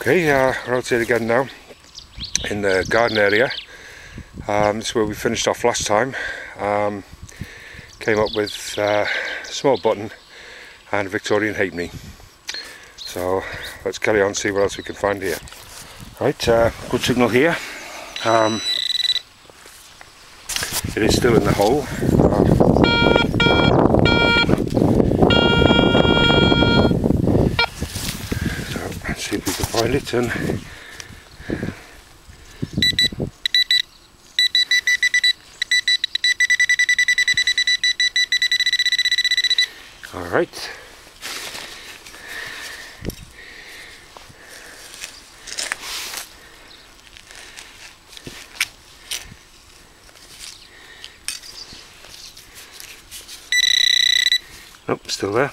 Okay, we're outside again now in the garden area. This is where we finished off last time. Came up with a small button and a Victorian halfpenny. So let's carry on and see what else we can find here. Right, good signal here. It is still in the hole. So let's see if we can find it. And all right. Nope, still there.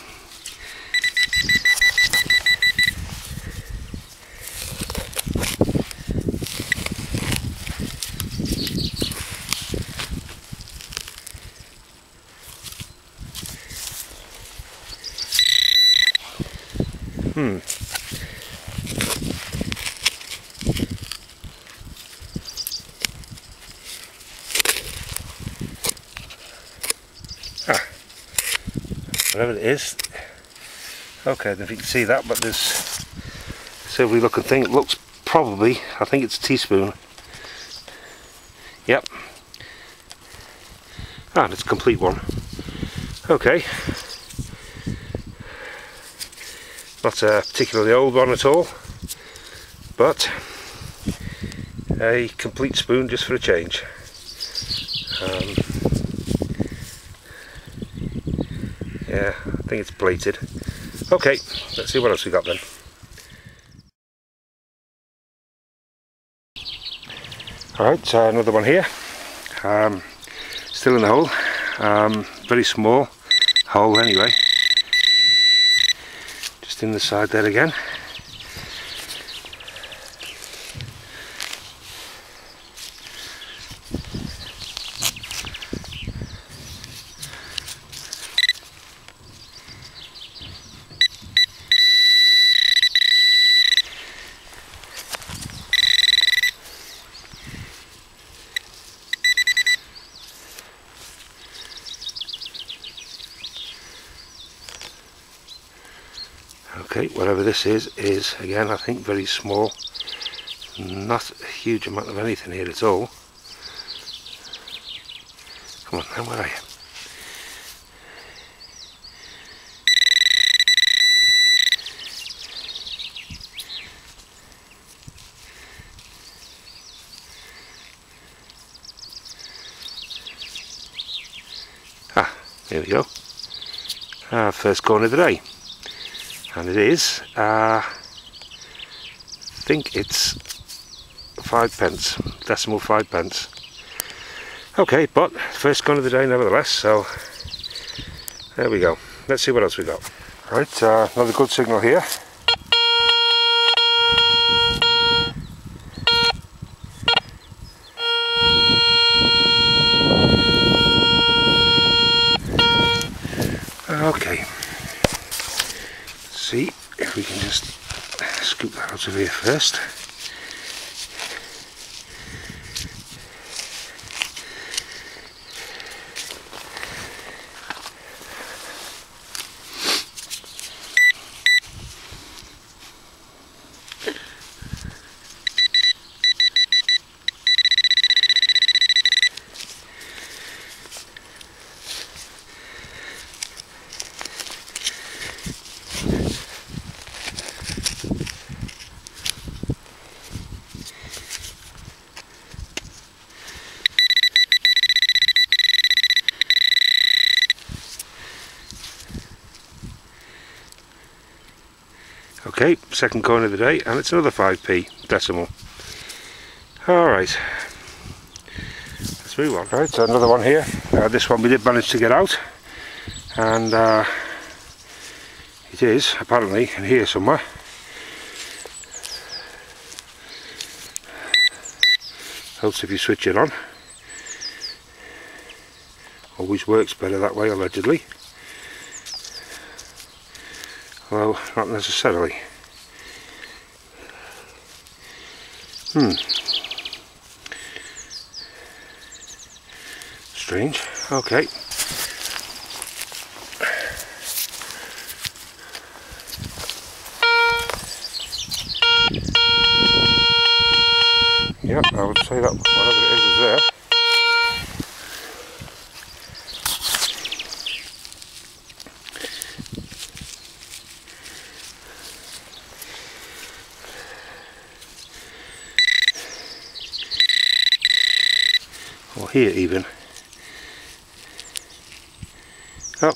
Whatever it is. Okay, I don't know if you can see that, but there's a silvery looking thing. It looks probably, I think it's a teaspoon. Yep. And it's a complete one. Okay. Not a particularly old one at all, but a complete spoon just for a change. Yeah, I think it's plated. Okay, let's see what else we got then. Alright, another one here. Still in the hole. Very small hole anyway. Just in the side there again. Okay, whatever this is again, I think very small. Not a huge amount of anything here at all. Come on, now where are you? Ah, here we go. First coin of the day. And it is, I think it's 5 pence, decimal 5 pence. Okay, but first coin of the day nevertheless, so there we go. Let's see what else we got. Right, another good signal here. Okay. See if we can just scoop that out of here first. Okay, second coin of the day, and it's another 5p decimal. Alright, let's move on. Right, so another one here. This one we did manage to get out, and it is apparently in here somewhere. Helps if you switch it on. Always works better that way, allegedly. Although, not necessarily. Strange. Okay. Yeah, I would say that whatever it is there. Or here even. Oh,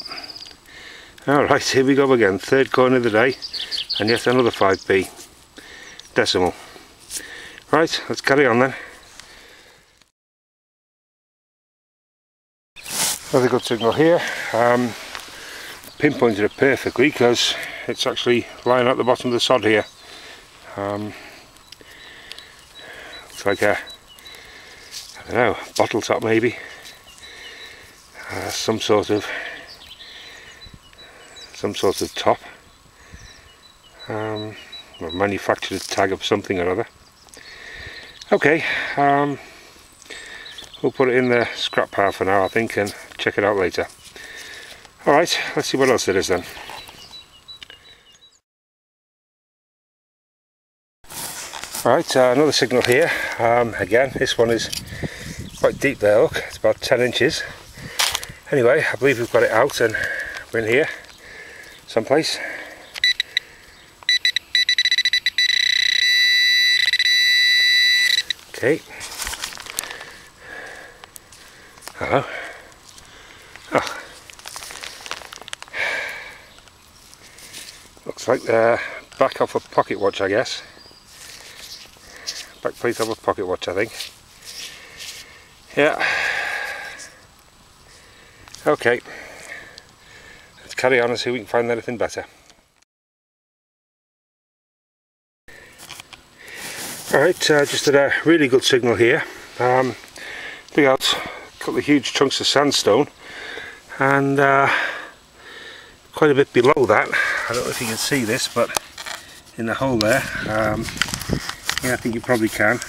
alright, here we go again, third coin of the day, and yet another 5p decimal. Right, let's carry on then. Another good signal here. Pinpointed it perfectly because it's actually lying at the bottom of the sod here. Looks like a, I don't know, bottle top maybe. Some sort of top. Or manufactured tag of something or other. Okay, we'll put it in the scrap pile for now, I think, and check it out later. Alright, let's see what else there is then. Alright, another signal here. Again, this one is quite deep there, look, it's about 10 inches. Anyway, I believe we've got it out and we're in here someplace. Okay. Hello. Oh. Looks like the back of a pocket watch, I guess. Back plate of a pocket watch, I think. Yeah. Okay. Let's carry on and see if we can find anything better. Alright, just had a really good signal here. Dig out a couple of huge chunks of sandstone, and quite a bit below that, I don't know if you can see this, but in the hole there, yeah, I think you probably can.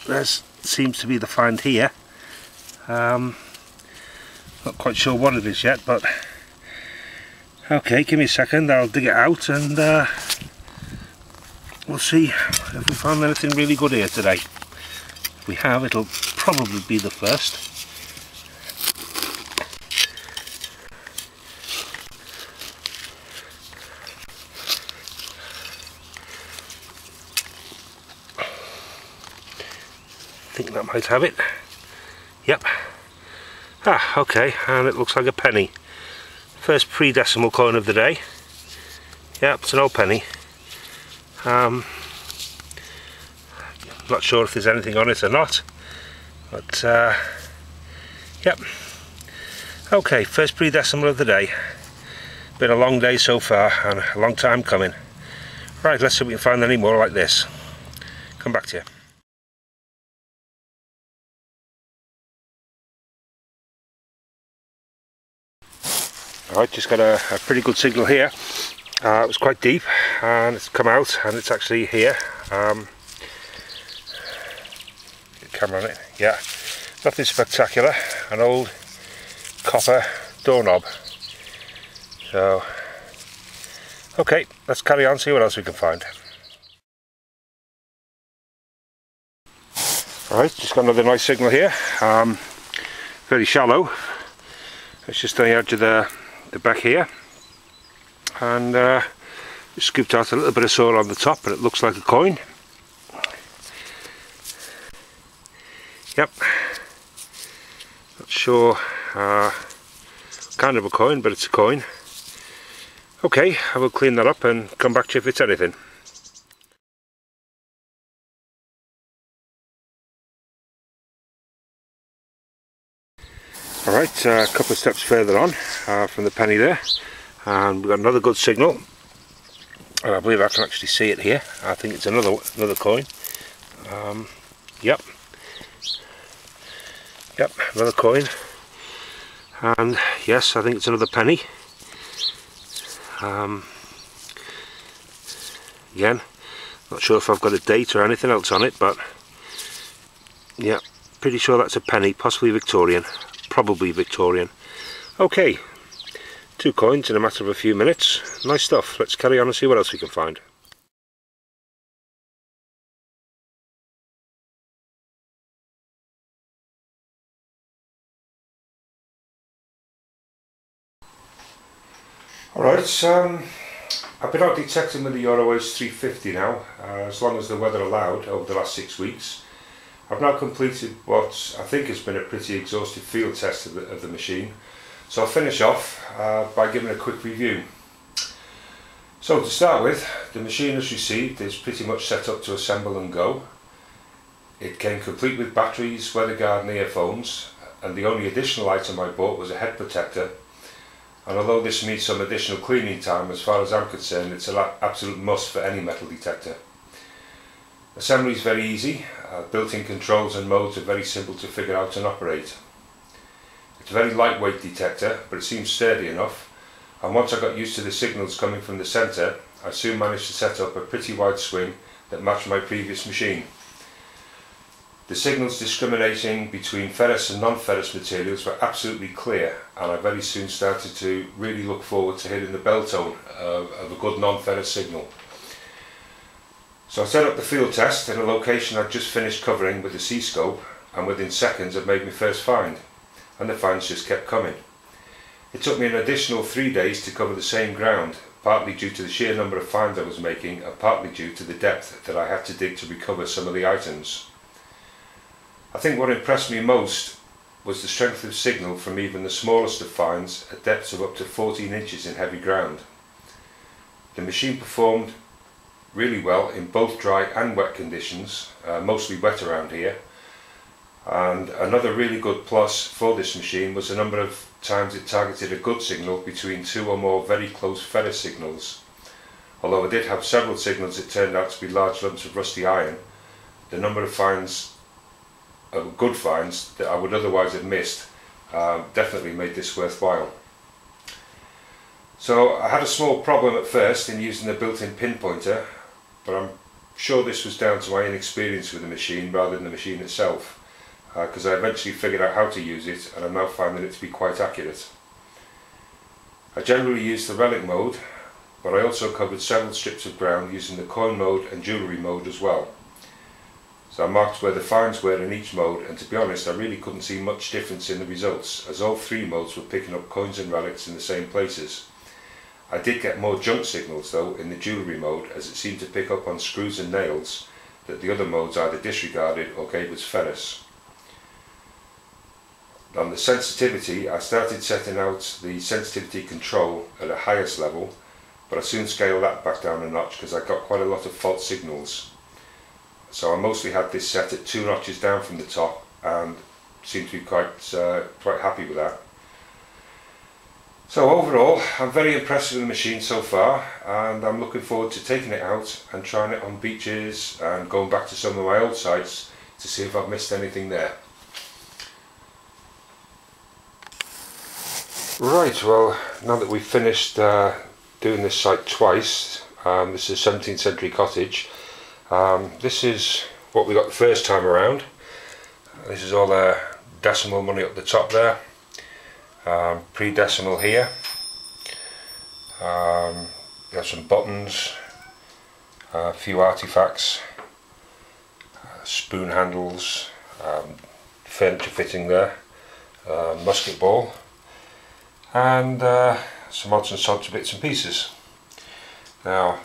There seems to be the find here. Not quite sure what it is yet, but okay, give me a second, I'll dig it out and we'll see if we found anything really good here today. If we have, it'll probably be the first. I think that might have it. Yep. Ah, okay, and it looks like a penny. First pre-decimal coin of the day. Yep, it's an old penny. Not sure if there's anything on it or not, but yep. Okay, first pre-decimal of the day. Been a long day so far and a long time coming. Right, let's see if we can find any more like this. Come back to you. Alright, just got a pretty good signal here. It was quite deep and it's come out and it's actually here. Camera on it, yeah, nothing spectacular, an old copper doorknob. So, okay, let's carry on, see what else we can find. Alright, just got another nice signal here, very shallow. It's just on the edge of the back here, and scooped out a little bit of soil on the top, but it looks like a coin. Yep, not sure, kind of a coin, but it's a coin. Okay, I will clean that up and come back to you if it's anything. Alright, a couple of steps further on from the penny there, and we've got another good signal. I believe I can actually see it here. I think it's another coin. Yep. Yep, another coin, and yes, I think it's another penny. Again, Not sure if I've got a date or anything else on it, but yeah, pretty sure that's a penny, possibly Victorian, probably Victorian. Okay, 2 coins in a matter of a few minutes. Nice stuff. Let's carry on and see what else we can find. Alright, I've been out detecting with the EuroAce 350 now, as long as the weather allowed over the last 6 weeks. I've now completed what I think has been a pretty exhaustive field test of the machine, so I'll finish off by giving a quick review. So to start with, the machine as received is pretty much set up to assemble and go. It came complete with batteries, weather guard and earphones, and the only additional item I bought was a head protector. And although this needs some additional cleaning time, as far as I'm concerned, it's an absolute must for any metal detector. Assembly is very easy. Built-in controls and modes are very simple to figure out and operate. It's a very lightweight detector, but it seems sturdy enough, and once I got used to the signals coming from the centre, I soon managed to set up a pretty wide swing that matched my previous machine. The signals discriminating between ferrous and non-ferrous materials were absolutely clear, and I very soon started to really look forward to hitting the bell tone of a good non-ferrous signal. So I set up the field test in a location I'd just finished covering with the C-scope, and within seconds I'd made my first find, and the finds just kept coming. It took me an additional 3 days to cover the same ground, partly due to the sheer number of finds I was making, and partly due to the depth that I had to dig to recover some of the items. I think what impressed me most was the strength of signal from even the smallest of finds at depths of up to 14 inches in heavy ground. The machine performed really well in both dry and wet conditions, mostly wet around here, and another really good plus for this machine was the number of times it targeted a good signal between 2 or more very close ferrous signals. Although I did have several signals that turned out to be large lumps of rusty iron, the number of finds, good finds, that I would otherwise have missed definitely made this worthwhile. So I had a small problem at first in using the built-in pinpointer, but I'm sure this was down to my inexperience with the machine rather than the machine itself, because I eventually figured out how to use it, and I'm now finding it to be quite accurate. I generally use the relic mode, but I also covered several strips of ground using the coin mode and jewellery mode as well. So I marked where the finds were in each mode, and to be honest I really couldn't see much difference in the results, as all 3 modes were picking up coins and relics in the same places. I did get more junk signals though in the jewellery mode, as it seemed to pick up on screws and nails that the other modes either disregarded or gave as ferrous. On the sensitivity, I started setting out the sensitivity control at a highest level, but I soon scaled that back down a notch because I got quite a lot of false signals. So I mostly had this set at 2 notches down from the top, and seemed to be quite happy with that. So overall, I'm very impressed with the machine so far, and I'm looking forward to taking it out and trying it on beaches and going back to some of my old sites to see if I've missed anything there. Right, well, now that we've finished doing this site twice, this is a 17th century cottage. This is what we got the first time around. This is all the decimal money up the top there. Pre-decimal here. We have some buttons, a few artifacts, spoon handles, furniture fitting there, musket ball, and some odds and sods of bits and pieces. Now,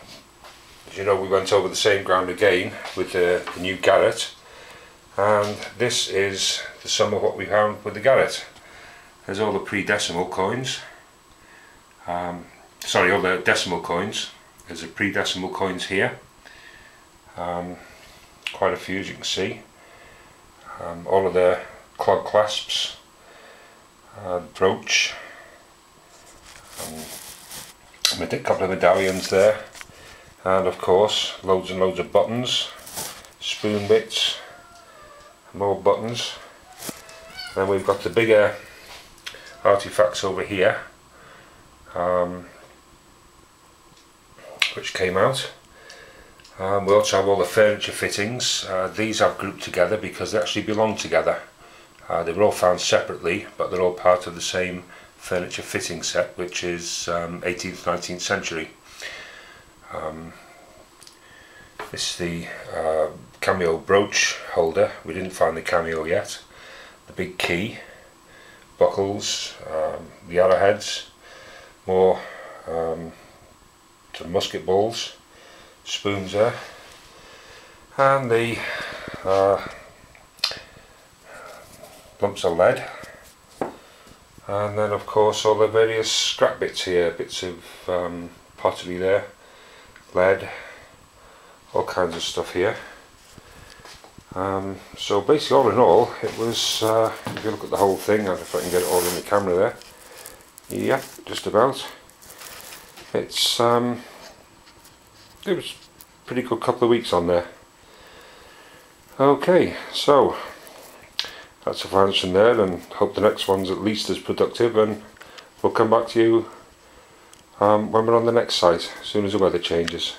as you know, we went over the same ground again with the new Garrett, and this is the sum of what we found with the Garrett. There's all the pre-decimal coins, sorry, all the decimal coins. There's the pre-decimal coins here, quite a few as you can see. All of the clog clasps, brooch, a couple of medallions there, and of course loads and loads of buttons, spoon bits, more buttons. Then we've got the bigger artifacts over here, which came out. We also have all the furniture fittings. These I've grouped together because they actually belong together. They were all found separately, but they're all part of the same furniture fitting set, which is 18th, 19th century. This is the cameo brooch holder. We didn't find the cameo yet. The big key, buckles, the arrowheads, more some musket balls, spoons there, and the lumps of lead, and then of course all the various scrap bits here, bits of pottery there, lead, all kinds of stuff here. So basically, all in all, it was, if you look at the whole thing, and if I can get it all in the camera there, yeah, just about. It was a pretty good couple of weeks on there. Okay, so that's the finance in there, and hope the next one's at least as productive, and we'll come back to you when we're on the next site, as soon as the weather changes.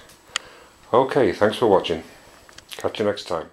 Okay, thanks for watching. Catch you next time.